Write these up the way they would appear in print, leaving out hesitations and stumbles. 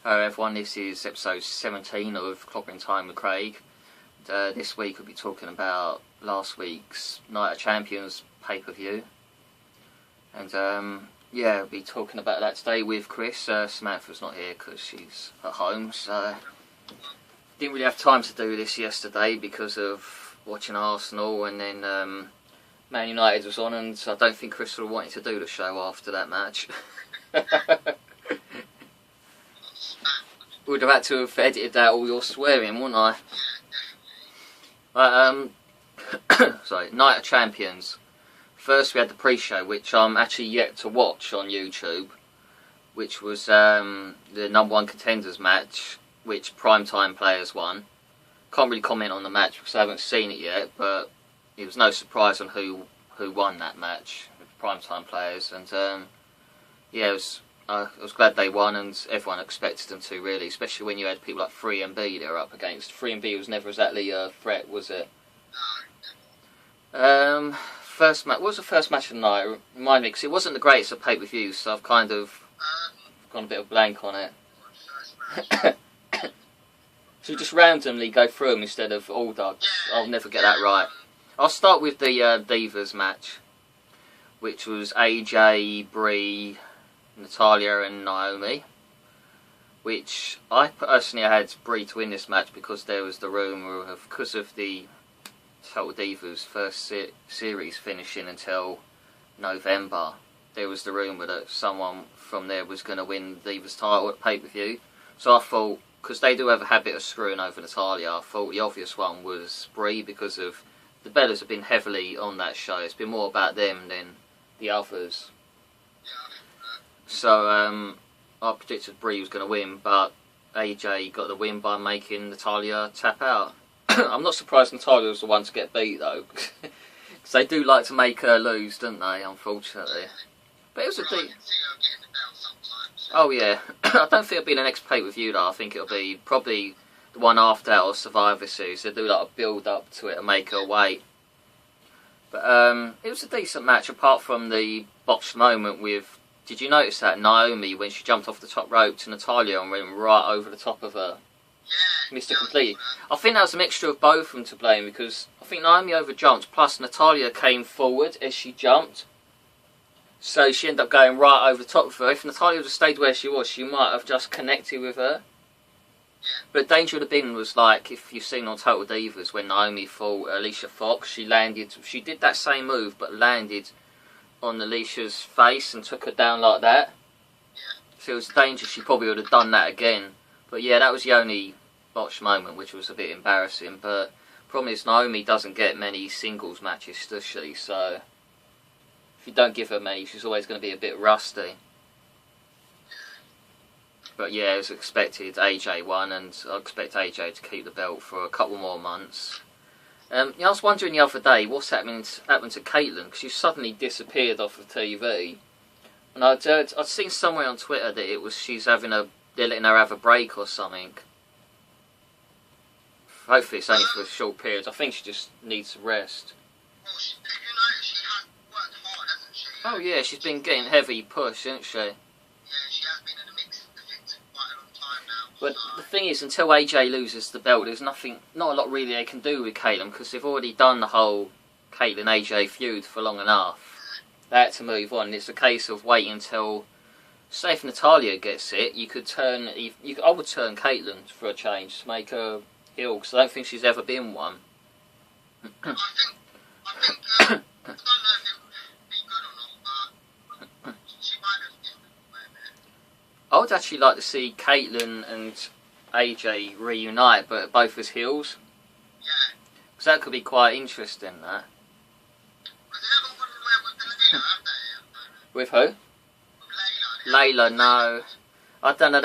Hello everyone, this is episode 17 of Clobbering Time with Craig. This week we'll be talking about last week's Night of Champions pay-per-view. And yeah, we'll be talking about that today with Chris. Samantha's not here because she's at home, so didn't really have time to do this yesterday because of watching Arsenal, and then Man United was on, and I don't think Chris would have wanted to do the show after that match. Would have had to have edited out all your swearing, wouldn't I? Sorry, Night of Champions. First we had the pre-show, which I'm actually yet to watch on YouTube, which was the number one contenders match, which primetime players won. Can't really comment on the match because I haven't seen it yet, but it was no surprise on who won that match with primetime players, and yeah, I was glad they won, and everyone expected them to, really, especially when you had people like 3MB they were up against. 3MB was never exactly a threat, was it? First match. What was the first match of the night? Remind me, because it wasn't the greatest of pay-per-views, so I've kind of gone a bit of blank on it. So you just randomly go through them instead of all dogs. I'll never get that right. I'll start with the Divas match, which was AJ, Brie, Natalia and Naomi, which I personally had Brie to win this match because there was the rumour of, because of the Total Divas first series finishing until November, there was the rumour that someone from there was going to win the Divas title at pay-per-view. So I thought, because they do have a habit of screwing over Natalia, I thought the obvious one was Brie, because of the Bellas have been heavily on that show. It's been more about them than the others. So I predicted Brie was going to win, but AJ got the win by making Natalia tap out. I'm not surprised Natalia was the one to get beat though, because they do like to make her lose, don't they? Unfortunately, but it was a deep. Oh yeah, I don't think it'll be the next pay-per-view though. I think it'll be probably the one after that or Survivor Series. They do like a build up to it and make her wait. But it was a decent match, apart from the botched moment with. Did you notice that Naomi, when she jumped off the top rope to Natalia and went right over the top of her? Yeah. Missed her completely. I think that was a mixture of both of them to blame, because I think Naomi overjumped, plus Natalia came forward as she jumped. So she ended up going right over the top of her. If Natalia would have stayed where she was, she might have just connected with her. But danger would have been was like, if you've seen on Total Divas, when Naomi fought Alicia Fox, she did that same move, but landed on Alicia's face and took her down like that. So it was dangerous. She probably would have done that again. But yeah, that was the only botched moment, which was a bit embarrassing. But the problem is Naomi doesn't get many singles matches, does she? So if you don't give her many, she's always going to be a bit rusty. But yeah, as expected, AJ won, and I expect AJ to keep the belt for a couple more months. I was wondering the other day what's happened to Caitlyn, because she suddenly disappeared off of TV, and I'd seen somewhere on Twitter that it was they're letting her have a break or something. Hopefully it's only for a short period. I think she just needs to rest. Well, she has worked hard, hasn't she? Oh yeah, she's been getting heavy push, hasn't she? Yeah, she has been in the mix for quite a long time now. But the thing is, until AJ loses the belt, there's not a lot really they can do with Caitlyn, because they've already done the whole Caitlyn-AJ feud for long enough. They had to move on. It's a case of waiting until, say if Natalia gets it, I would turn Caitlyn for a change to make her heel, because I don't think she's ever been one. I think I don't know if it would be good or not, but she might have given it away a bit. I would actually like to see Caitlyn and AJ reunite, but both as heels. Yeah. Because that could be quite interesting, that. But they haven't gone anywhere with Layla, have they? With who? With Layla. Layla, no. I don't know,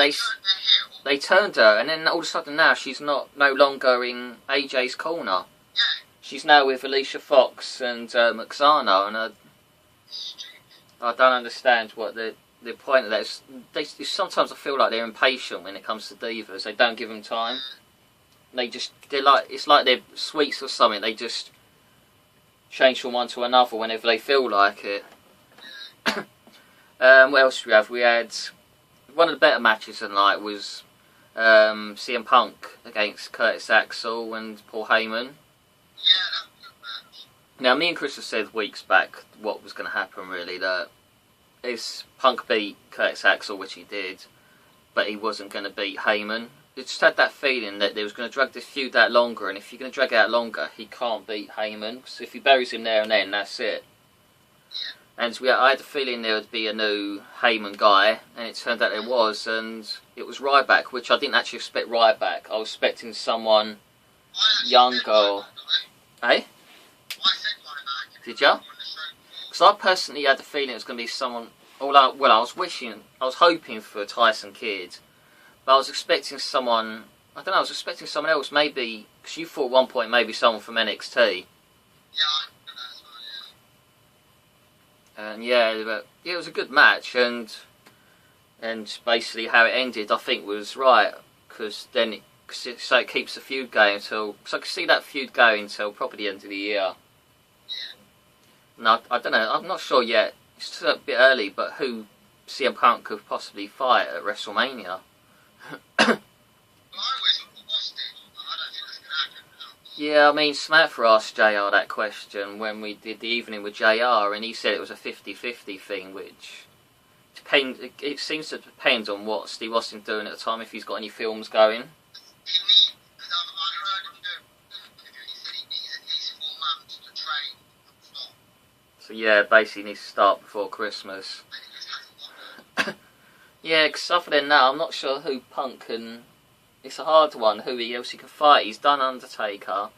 they turned her, and then all of a sudden now she's no longer in AJ's corner. Yeah. She's now with Alicia Fox and Moxano, and I don't understand what the point of that is. Sometimes I feel like they're impatient when it comes to divas. They don't give them time. It's like they're sweets or something. They just change from one to another whenever they feel like it. What else do we have? We had one of the better matches of the night was CM Punk against Curtis Axel and Paul Heyman. Yeah, that was a good match. Now, me and Chris have said weeks back what was going to happen, really, that is Punk beat Curtis Axel, which he did, but he wasn't going to beat Heyman. It just had that feeling that they was going to drag this feud out longer, and if you're going to drag it out longer, he can't beat Heyman, because if he buries him there and then, that's it. And I had the feeling there would be a new Heyman guy, and it turned out there was, and it was Ryback, which I didn't actually expect Ryback. I was expecting someone younger. Hey? I said Ryback. Did ya? Because I personally had the feeling it was going to be someone. I was hoping for Tyson Kidd, but I was expecting someone. I don't know. I was expecting someone else, maybe because you thought at one point maybe someone from NXT. Yeah, I think that's right. And yeah, it was a good match, and basically how it ended, I think was right, because then so it keeps the feud going until. So I could see that feud going until probably the end of the year. No, I don't know. I'm not sure yet. It's still a bit early, but who CM Punk could possibly fight at WrestleMania? Yeah, I mean, Smather asked JR that question when we did the evening with JR, and he said it was a 50-50 thing, which depends. It seems to depend on what Steve Austin's doing at the time, if he's got any films going. So yeah, basically needs to start before Christmas. Yeah, because other than that, I'm not sure who Punk can. It's a hard one. Who else he can fight? He's done Undertaker.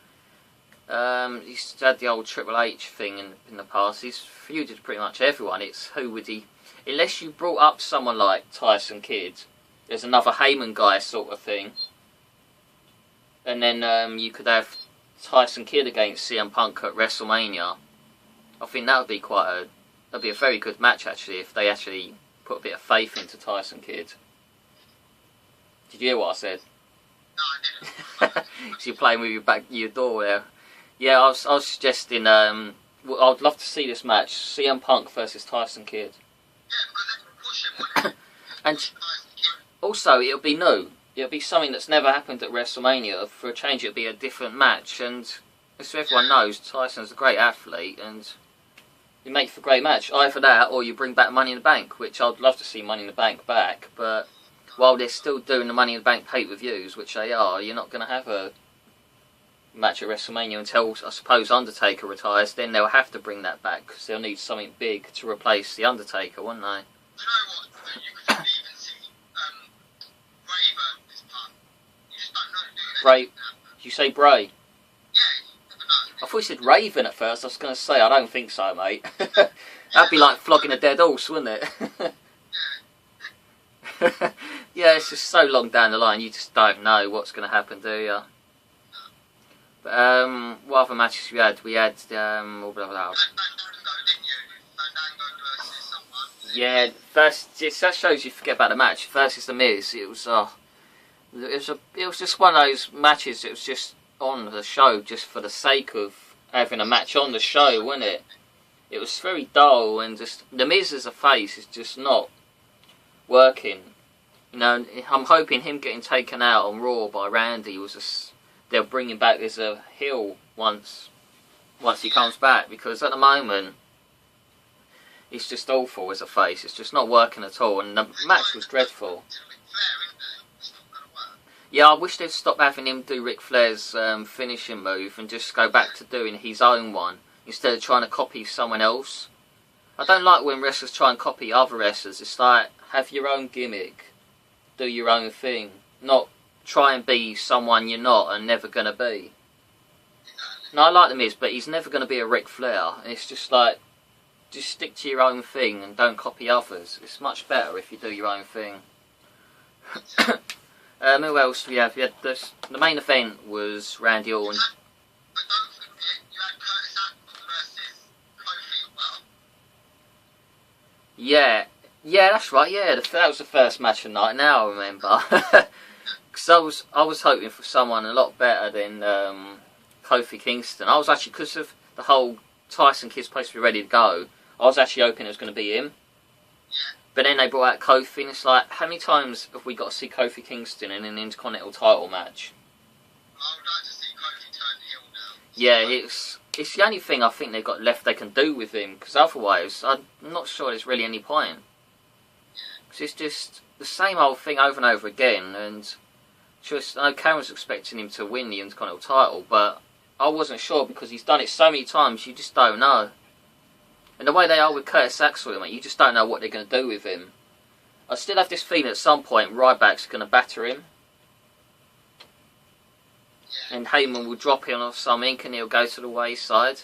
He's had the old Triple H thing in the past. He's feuded pretty much everyone. It's who would he? Unless you brought up someone like Tyson Kidd, there's another Heyman guy sort of thing, and then you could have Tyson Kidd against CM Punk at WrestleMania. I think that would be that'd be a very good match actually if they actually put a bit of faith into Tyson Kidd. Did you hear what I said? No, I didn't. So you're playing with your door there. Yeah, I was suggesting. I'd love to see this match: CM Punk versus Tyson Kidd. Yeah, because they can push him. And also, it'll be new. It'll be something that's never happened at WrestleMania. For a change, it'll be a different match, and as everyone knows, Tyson's a great athlete, and you make for a great match. Either that, or you bring back Money in the Bank, which I'd love to see Money in the Bank back. But while they're still doing the Money in the Bank pay-per-views, which they are, you're not going to have a match at WrestleMania until, I suppose, Undertaker retires. Then they'll have to bring that back, because they'll need something big to replace the Undertaker, won't they? You know what? You could even see Bray versus Punk. You just don't know, do you? Bray? Did you say Bray? Yeah, you never know. I thought you said Raven at first. I was going to say, I don't think so, mate. That'd be like flogging a dead horse, wouldn't it? Yeah, it's just so long down the line, you just don't know what's going to happen, do you? But, what other matches we had? We had, blah, blah, blah. Yeah, first, that shows you forget about the match. Versus The Miz, it was just one of those matches that was just on the show just for the sake of having a match on the show, wasn't it? It was very dull, and just The Miz as a face is just not working. You know, I'm hoping him getting taken out on Raw by Randy they'll bring him back as a heel once he comes back, because at the moment he's just awful as a face. It's just not working at all, and the match was dreadful. Yeah, I wish they'd stop having him do Ric Flair's finishing move and just go back to doing his own one instead of trying to copy someone else. I don't like when wrestlers try and copy other wrestlers. It's like, have your own gimmick, do your own thing, not try and be someone you're not and never going to be. No, I like The Miz, but he's never going to be a Ric Flair. And it's just like, just stick to your own thing and don't copy others. It's much better if you do your own thing. Who else do we have? We had the main event was Randy Orton. But don't forget, you had Curtis Axel versus Kofi as well. Yeah, that's right. Yeah, that was the first match of the night. Now I remember, because I was hoping for someone a lot better than Kofi Kingston. I was actually, because of the whole Tyson Kidd supposed to be ready to go, I was actually hoping it was going to be him. But then they brought out Kofi, and it's like, how many times have we got to see Kofi Kingston in an Intercontinental title match? I would like to see Kofi turn heel now. Yeah, it's the only thing I think they've got left they can do with him, because otherwise I'm not sure there's really any point. Because it's just the same old thing over and over again, and just, I know Cameron's expecting him to win the Intercontinental title, but I wasn't sure because he's done it so many times, you just don't know. And the way they are with Curtis Axel, mate, you just don't know what they're going to do with him. I still have this feeling at some point Ryback's going to batter him. And Heyman will drop him off some ink and he'll go to the wayside.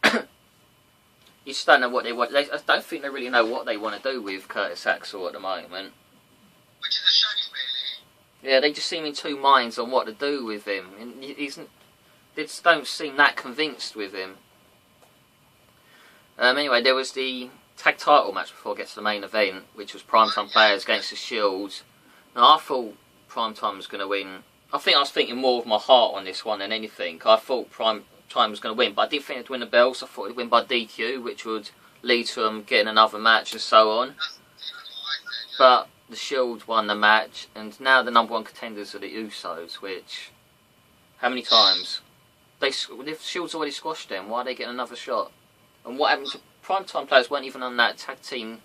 You just don't know what they want. I don't think they really know what they want to do with Curtis Axel at the moment. Which is a shame, really. Yeah, they just seem in two minds on what to do with him. And they just don't seem that convinced with him. Anyway, there was the tag title match before it gets to the main event, which was Primetime Players against the Shield. Now, I thought Primetime was going to win. I was thinking more of my heart on this one than anything. I thought Primetime was going to win, but I did think they'd win the belts. I thought they'd win by DQ, which would lead to them getting another match and so on. That's what I said, yeah. But the Shield won the match, and now the number one contenders are the Usos, which... How many times? The Shield's already squashed them. Why are they getting another shot? And what happened to Primetime Players weren't even on that tag team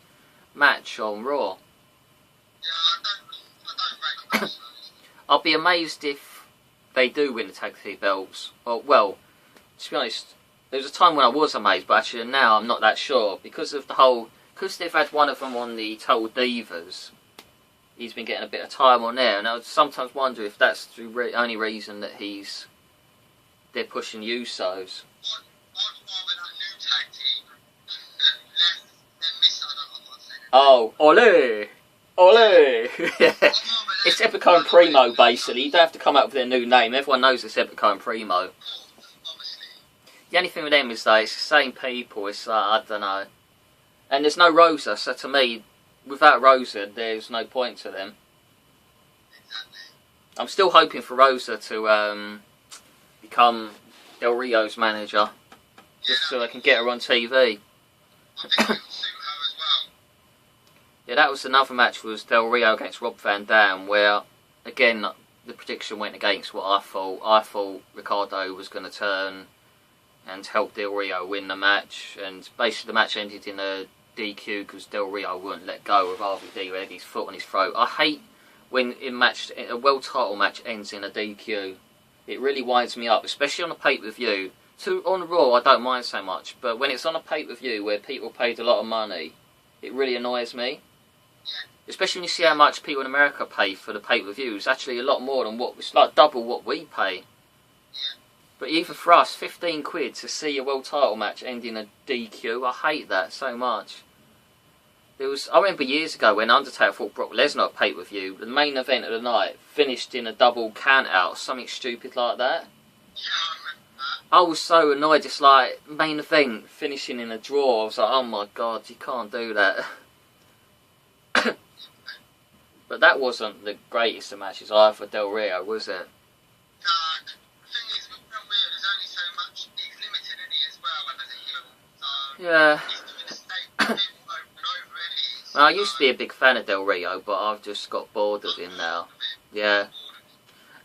match on Raw. Yeah, I don't recognise those. I'll be amazed if they do win the tag team belts. Well, to be honest, there was a time when I was amazed, but actually now I'm not that sure. Because they've had one of them on the Total Divas, he's been getting a bit of time on there, and I would sometimes wonder if that's the only reason that they're pushing Usos. I'd rather that new tag team less than Miss. Oh, ole! Ole! It's Epico and Primo, basically. You don't have to come up with a new name. Everyone knows it's Epico and Primo. Obviously. The only thing with them is that it's the same people. It's like, I don't know. And there's no Rosa, so to me, without Rosa, there's no point to them. Exactly. I'm still hoping for Rosa to become Del Rio's manager, just so I can get her on TV. I think it will suit her as well. Yeah, that was another match, was Del Rio against Rob Van Dam, where, again, the prediction went against what I thought. I thought Ricardo was going to turn and help Del Rio win the match, and basically the match ended in a DQ because Del Rio wouldn't let go of RVD, who had his foot on his throat. I hate when a world title match ends in a DQ. It really winds me up, especially on a pay-per-view. On Raw, I don't mind so much, but when it's on a pay-per-view where people paid a lot of money, it really annoys me. Especially when you see how much people in America pay for the pay-per-view. It's actually a lot more than it's like double what we pay. But even for us, 15 quid to see a world title match end in a DQ, I hate that so much. I remember years ago when Undertaker fought Brock Lesnar at pay-per-view, the main event of the night finished in a double count-out, something stupid like that. Yeah, I remember that. I was so annoyed, it's like, main event finishing in a draw. I was like, oh my god, you can't do that. But that wasn't the greatest of matches either, Del Rio, was it? The thing is, with Del Rio, there's only so much. He's limited, isn't he, as well, as a heel. So Yeah. he's doing the same thing over and over, isn't he? Well, I used to be a big fan of Del Rio, but I've just got bored of him now. Yeah.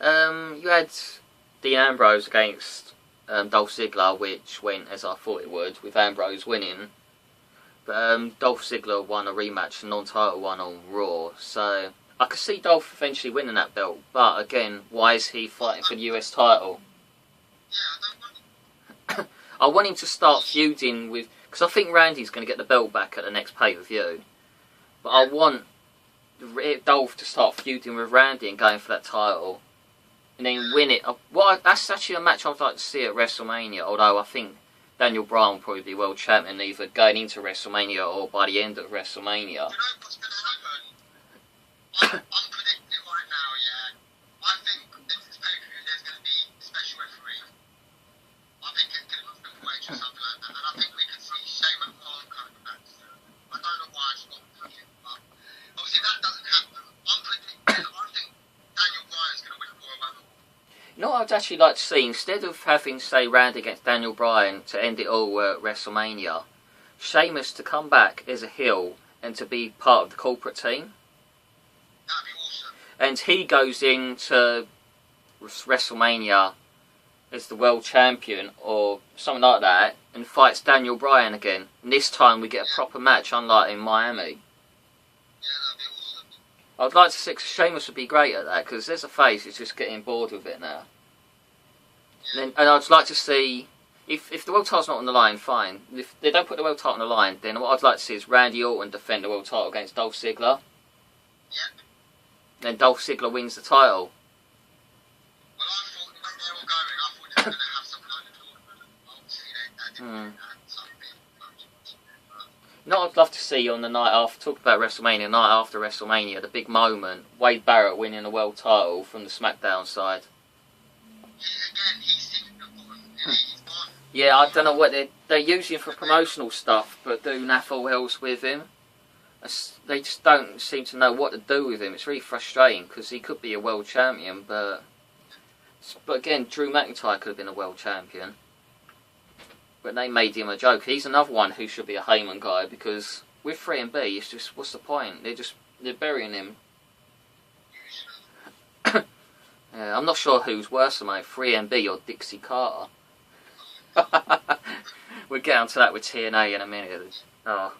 You had Dean Ambrose against Dolph Ziggler, which went as I thought it would, with Ambrose winning. But Dolph Ziggler won a rematch, a non-title one on Raw, so I could see Dolph eventually winning that belt, but again, why is he fighting for the US title? Yeah, I don't want I want him to start feuding with... Because I think Randy's going to get the belt back at the next pay-per-view. But I want Dolph to start feuding with Randy and going for that title. And then win it. That's actually a match I'd like to see at WrestleMania, although I think Daniel Bryan will probably be world champion either going into WrestleMania or by the end of WrestleMania. You know what's going to happen? I'm predicting it right now, yeah. I think this pay-per-view there's going to be a special referee. I think it's going to be Triple H or something like that. And I think we could see Shane McMahon coming back soon. I don't know why it's not happening, but obviously that doesn't happen. I'm predicting, I think Daniel Bryan's going to win Royal Rumble. You know what I'd actually like to see? Instead of having, say, Randy against Daniel Bryan to end it all at WrestleMania, Sheamus to come back as a heel and to be part of the corporate team. That'd be awesome. And he goes into WrestleMania as the world champion or something like that, and fights Daniel Bryan again. And this time we get a proper match, unlike in Miami. Yeah, that'd be awesome. I'd like to see, Sheamus would be great at that, because there's a face who's just getting bored with it now. And I'd like to see, if the world title's not on the line, fine. If they don't put the world title on the line, then what I'd like to see is Randy Orton defend the world title against Dolph Ziggler. Yep. Then Dolph Ziggler wins the title. Well, I thought when they were going, I thought they were going to have some kind of tournament. Obviously, they didn't have something. You know what I'd love to see on the night after, talk about WrestleMania, the night after WrestleMania, the big moment, Wade Barrett winning the world title from the SmackDown side. Again, he's sitting at the bottom. He's gone. Yeah, I don't know what they're using for promotional stuff, but do naff all else with him. They just don't seem to know what to do with him. It's really frustrating, because he could be a world champion, but again, Drew McIntyre could have been a world champion. But they made him a joke. He's another one who should be a Heyman guy, because with 3B, it's just, what's the point? They're burying him. Yeah, I'm not sure who's worse than 3MB or Dixie Carter. We'll get onto that with TNA in a minute. Oh.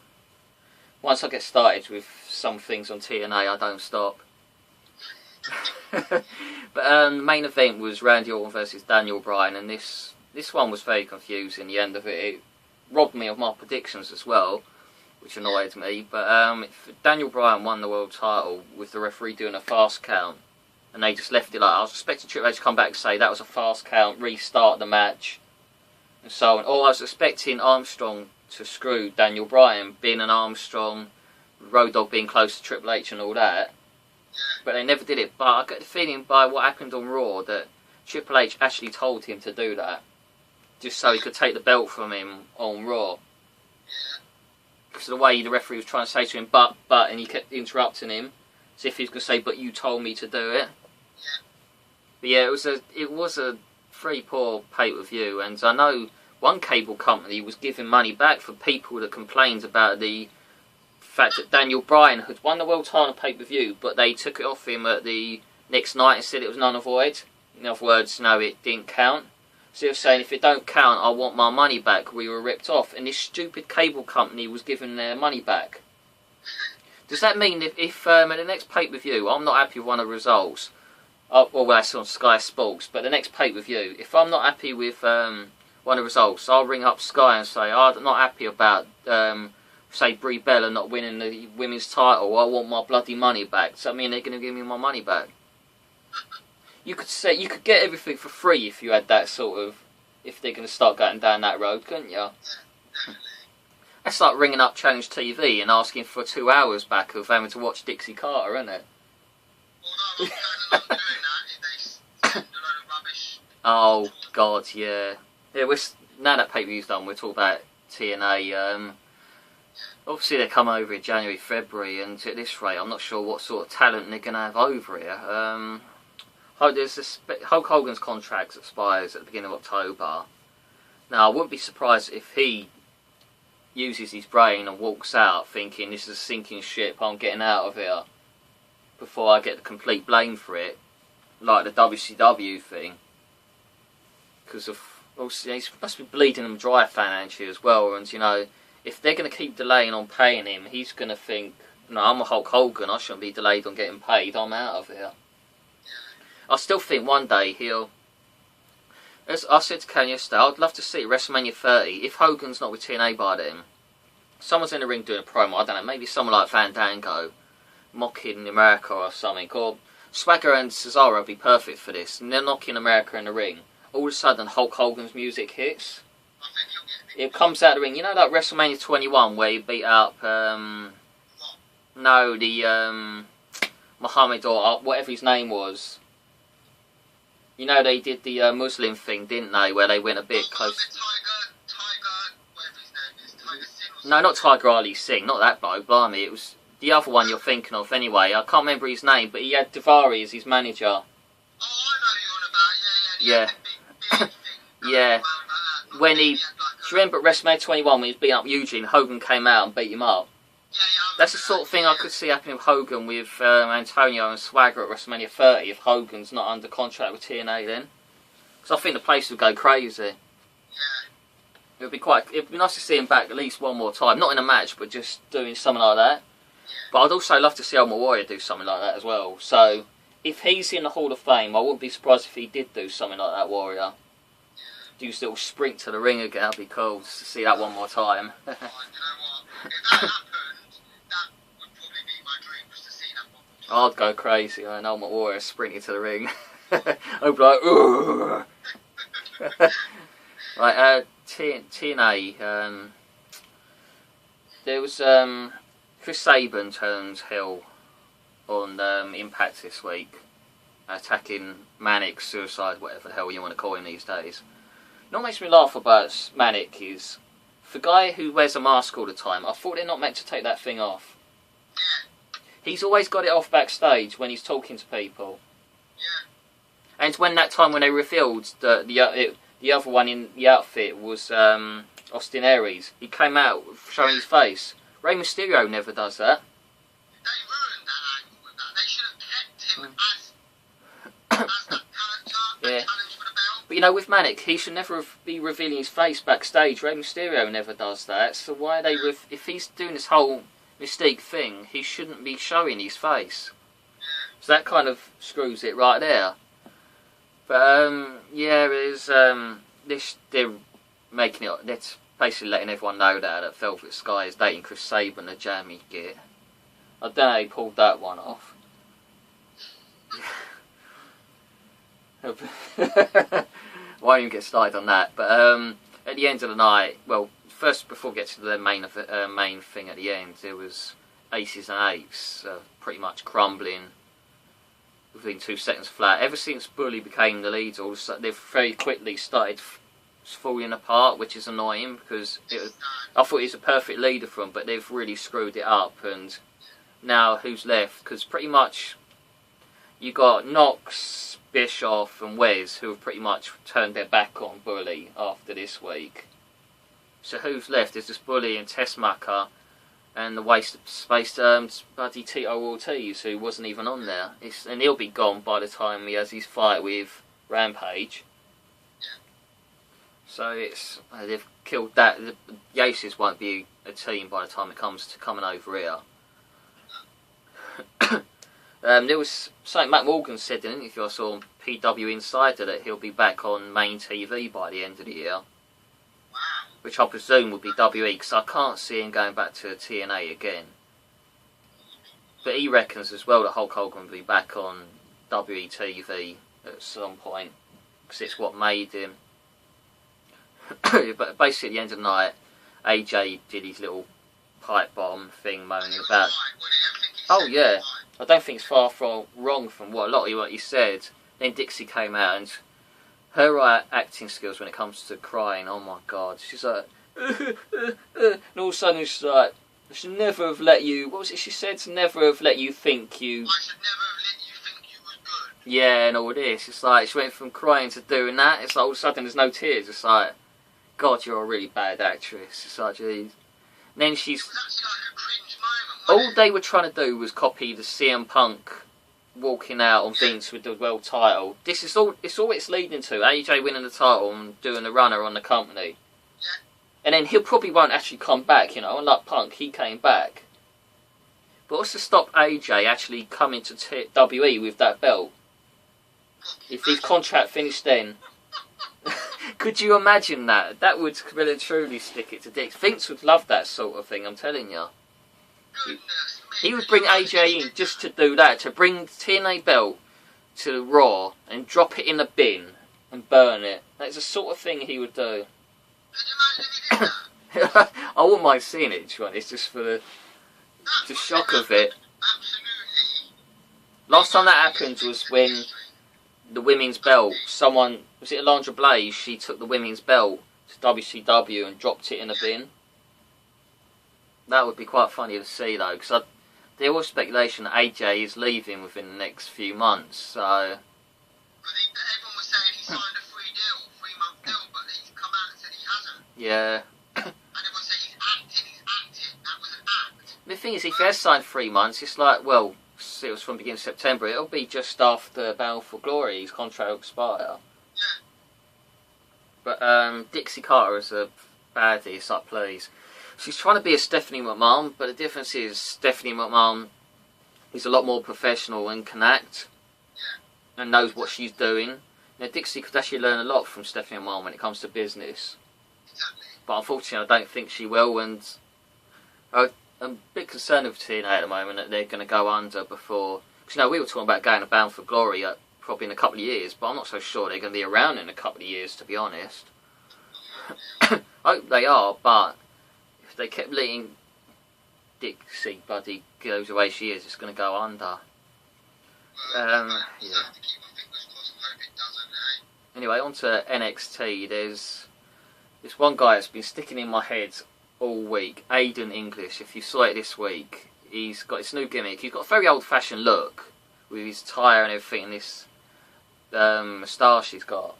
Once I get started with some things on TNA, I don't stop. But main event was Randy Orton versus Daniel Bryan, and this one was very confusing. The end of it robbed me of my predictions as well, which annoyed me. But Daniel Bryan won the world title with the referee doing a fast count, and they just left it like, I was expecting Triple H to come back and say that was a fast count, restart the match, and so on. Or I was expecting Armstrong to screw Daniel Bryan, being an Armstrong, Road Dogg being close to Triple H and all that. But they never did it. But I get the feeling by what happened on Raw that Triple H actually told him to do that, just so he could take the belt from him on Raw. Because of the way the referee was trying to say to him, but, and he kept interrupting him, as if he was going to say, but you told me to do it. But yeah, it was a very poor pay-per-view, and I know one cable company was giving money back for people that complained about the fact that Daniel Bryan had won the world title on pay-per-view, but they took it off him at the next night and said it was null and void. In other words, no, it didn't count. So they were saying, if it don't count, I want my money back. We were ripped off, and this stupid cable company was giving their money back. Does that mean if at the next pay-per-view, I'm not happy with one of the results, well, that's on Sky Sports, but the next pay-per-view, if I'm not happy with one of the results, I'll ring up Sky and say, I'm not happy about, say, Brie Bella not winning the women's title, I want my bloody money back. Does that mean they're going to give me my money back? You could get everything for free if you had that sort of, if they're going to start going down that road, couldn't you? That's like ringing up Challenge TV and asking for 2 hours back of having to watch Dixie Carter, isn't it? Although I'm doing that, if they send a load of rubbish. Oh God, yeah. Yeah, now that pay-per-view's done, we'll talk about TNA. Obviously they come over in January, February, and at this rate, I'm not sure what sort of talent they're going to have over here. Hulk Hogan's contract expires at the beginning of October. Now, I wouldn't be surprised if he uses his brain and walks out thinking, this is a sinking ship, I'm getting out of here, before I get the complete blame for it, like the WCW thing. Because obviously he must be bleeding them dry financially as well, and you know, if they're going to keep delaying on paying him, he's going to think, no, I'm a Hulk Hogan, I shouldn't be delayed on getting paid, I'm out of here. I still think one day he'll, as I said to Kanye yesterday, I'd love to see WrestleMania 30, if Hogan's not with TNA by then, someone's in the ring doing a promo, I don't know, maybe someone like Fandango, mocking America or something, or Swagger and Cesaro would be perfect for this, and they're knocking America in the ring. All of a sudden Hulk Hogan's music hits. It comes out of the ring, you know, like WrestleMania 21 where he beat up, Muhammad or whatever his name was. You know, they did the Muslim thing, didn't they, where they went a bit close. Tiger, whatever his name is, Tiger Singh. No, not Tiger Ali Singh, not that bloke, blimey, it was the other one you're thinking of anyway. I can't remember his name, but he had Daivari as his manager. Oh, I know who you're on about, Yeah. Yeah. When he, do you remember at WrestleMania 21 when he was beating up Eugene, Hogan came out and beat him up? Yeah, I That's the sort of thing I could see happening with Hogan with Antonio and Swagger at WrestleMania 30 if Hogan's not under contract with TNA then. Because I think the place would go crazy. Yeah. It'd be nice to see him back at least one more time. Not in a match, but just doing something like that. Yeah. But I'd also love to see Ultimate Warrior do something like that as well. So, if he's in the Hall of Fame, I wouldn't be surprised if he did do something like that, Warrior. Do his little sprint to the ring again, that'd be cool just to see that one more time. Oh, you know what? If that happened, that would probably be my dream, just to see that one more time. I'd go crazy, an Ultimate Warrior sprinting to the ring. I'd be like, ooh. Right, TNA, there was Chris Sabin turned heel on Impact this week, attacking Manic, Suicide, whatever the hell you want to call him these days. You know what makes me laugh about Manic is, the guy who wears a mask all the time, I thought they're not meant to take that thing off. Yeah. He's always got it off backstage when he's talking to people. Yeah. And when that time when they revealed that the other one in the outfit was Austin Aries, he came out showing his face. Rey Mysterio never does that. They ruined that angle with that. They should have kept him as that character, Yeah. that challenge for the belt. But you know, with Manic, he should never be revealing his face backstage. Rey Mysterio never does that. So why are they if he's doing this whole Mystique thing, he shouldn't be showing his face. Yeah. So that kind of screws it right there. But yeah, there's they're making it. They're basically letting everyone know that Velvet Sky is dating Chris Sabin, the jammy git. I don't know how he pulled that one off. Won't even get started on that. But at the end of the night, well, first before we get to the main thing at the end, there was Aces and Eights pretty much crumbling within 2 seconds flat. Ever since Bully became the leader, all of a sudden they've very quickly started falling apart, which is annoying because I thought he was a perfect leader for them, but they've really screwed it up. And now who's left? Because pretty much you got Knox, Bischoff and Wes who have pretty much turned their back on Bully after this week. So who's left? There's just Bully and Tessmacher and the waste of space buddy Tito Ortiz, who wasn't even on there. And he'll be gone by the time he has his fight with Rampage. So it's they've killed that. The Aces won't be a team by the time it comes to coming over here. There was something Matt Morgan said in an interview I saw on PW Insider that he'll be back on main TV by the end of the year. Wow. Which I presume would be WE, because I can't see him going back to TNA again. But he reckons as well that Hulk Hogan will be back on WE TV at some point, because it's what made him. But basically at the end of the night, AJ did his little pipe bomb thing moaning about... Oh yeah, I don't think it's far from wrong from a lot of what he said. Then Dixie came out and her acting skills when it comes to crying, oh my god, she's like... and all of a sudden she's like, I should never have let you... What was it she said? To never have let you think you... I should never have let you think you was good. Yeah, and all this. It's like she went from crying to doing that. It's like all of a sudden there's no tears. It's like... God, you're a really bad actress. It's like, geez. And then she's... It was actually like a cringe moment. All they were trying to do was copy the CM Punk walking out on Vince with the world title. This is all. It's all it's leading to. AJ winning the title and doing the runner on the company. Yeah. And then he probably won't actually come back. You know, unlike Punk, he came back. But what's to stop AJ actually coming to WE with that belt? If his contract finished then. Could you imagine that? That would really truly stick it to Dix. Vince would love that sort of thing, I'm telling you. Goodness He me. would bring AJ in just to do that, to bring the TNA belt to Raw and drop it in a bin and burn it. That's the sort of thing he would do. Could you imagine if he did that? I wouldn't mind seeing it, to be honest, just for the shock of it. Absolutely. Last time that happened was when the women's belt, someone, was it Alundra Blaze, she took the women's belt to WCW and dropped it in a bin. That would be quite funny to see though, because there was speculation that AJ is leaving within the next few months, so... Because everyone was saying he signed a 3-month deal, but he's come out and said he hasn't. Yeah. And everyone said he's acting, that was an act. The thing is, if he has signed 3 months, it's like, well, it was from the beginning of September. It'll be just after Bound for Glory. His contract will expire. Yeah. But Dixie Carter is a baddie. It's like, please. She's trying to be a Stephanie McMahon, but the difference is Stephanie McMahon is a lot more professional and can act and knows what she's doing. Now, Dixie could actually learn a lot from Stephanie McMahon when it comes to business. Exactly. But unfortunately, I don't think she will, and I'm a bit concerned with TNA at the moment that they're going to go under before. Because, you know, we were talking about going to Bound for Glory probably in a couple of years, but I'm not so sure they're going to be around in a couple of years, to be honest. I hope they are, but if they kept letting Dixie Buddy go the way she is, it's going to go under. Yeah. Anyway, on to NXT. There's this one guy that's been sticking in my head all week, Aiden English. If you saw it this week, he's got this new gimmick. He's got a very old-fashioned look with his tie and everything, and this moustache he's got,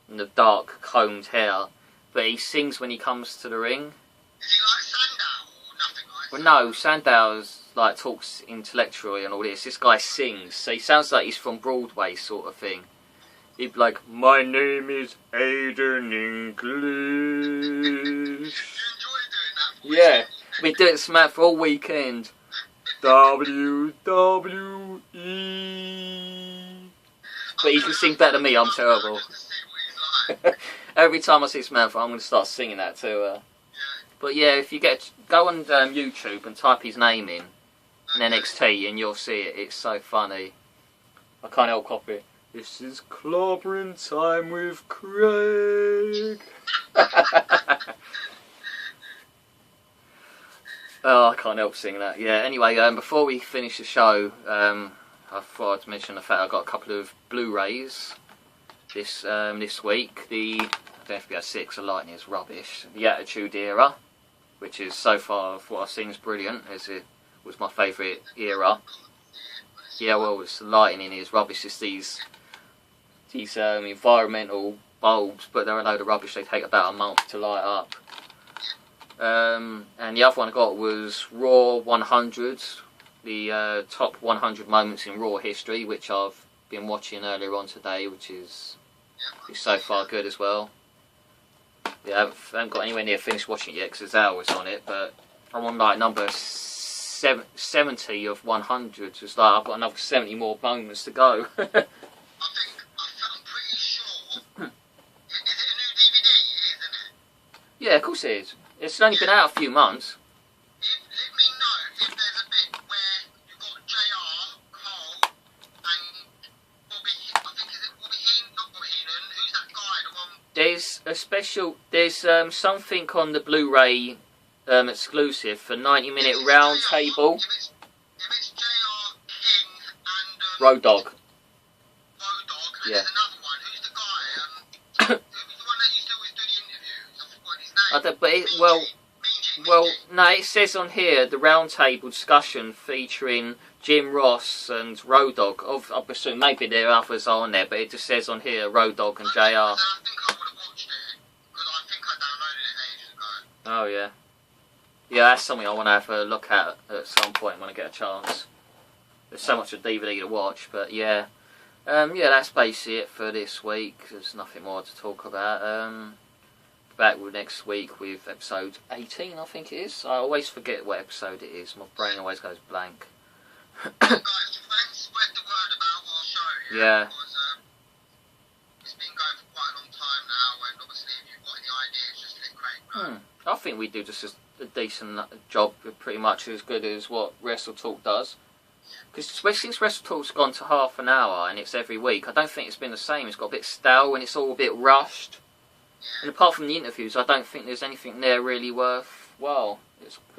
and the dark combed hair. But he sings when he comes to the ring. Is he like Sandow or nothing like that? Well, no, Sandow's like talks intellectually and all this. This guy sings, so he sounds like he's from Broadway sort of thing. He'd be like, "My name is Aiden English." Do you enjoy doing that voice? Yeah, we do it smack for all weekend. WWE. But he can sing better than me. I'm terrible. To see what he's like. Every time I see Samantha, I'm going to start singing that to her. But yeah, if you go on YouTube and type his name in NXT, and you'll see it. It's so funny. I can't help copy it. This is clobbering time with Craig. Oh, I can't help singing that. Yeah. Anyway, before we finish the show, I thought I'd mention the fact I got a couple of Blu-rays this week. The FBI 6, the lighting is rubbish. The Attitude Era, which is so far of what I've seen is brilliant, as it was my favourite era. Yeah, well, it's the lighting is rubbish. It's these environmental bulbs, but they're a load of rubbish. They take about a month to light up. And the other one I got was Raw 100, the top 100 moments in Raw history, which I've been watching earlier on today, which is so far good as well. Yeah, I haven't got anywhere near finished watching it yet because there's hours on it, but I'm on like number 70 of 100. It's like I've got another 70 more moments to go. I'm pretty sure. Is it a new DVD? It is, isn't it? Yeah, of course it is. It's only been out a few months. Let me know if there's a bit where you've got JR, Cole, and Bobby. I think is it Bobby Heenan? Not Bobby Heenan. Who's that guy? The one. There's a special. There's something on the Blu-ray exclusive for 90-minute round table. If it's JR, King, and Road Dog. Road Dog, and Yeah. there's another one. Who's the guy? Who was the one that used to always do the interviews? I forgot his name. I don't, but no, it says on here the round table discussion featuring Jim Ross and Road Dog. I presume maybe there are others on there, but it just says on here Road Dog and JR. I think I would have watched it because I think I downloaded it ages ago. Oh yeah. Yeah, that's something I want to have a look at some point when I get a chance. There's so much of DVD to watch, but yeah. Yeah, that's basically it for this week. There's nothing more to talk about. Back with next week with episode 18, I think it is. I always forget what episode it is. My brain always goes blank. Guys, thanks. Spread the word about our show. Yeah. Because it's been going for quite a long time now, and obviously if you've got any ideas, just let Craig know. I think we do just a decent job, pretty much as good as what Wrestle Talk does. Because since Wrestle Talk's gone to half an hour and it's every week, I don't think it's been the same. It's got a bit stale and it's all a bit rushed. And apart from the interviews, I don't think there's anything there really worthwhile.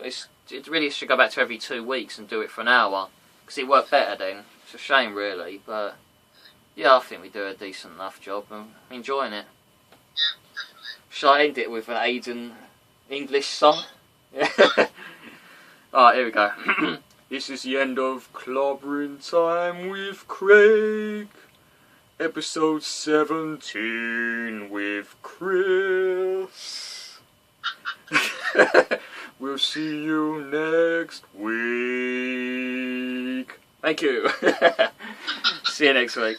It really should go back to every 2 weeks and do it for an hour. Because it worked better then. It's a shame really, but yeah, I think we do a decent enough job and I'm enjoying it. Yeah, definitely. Shall I end it with an Aiden English song? Alright, here we go. This is the end of Clobbering Time with Craig. Episode 17 with Chris. We'll see you next week. Thank you. See you next week.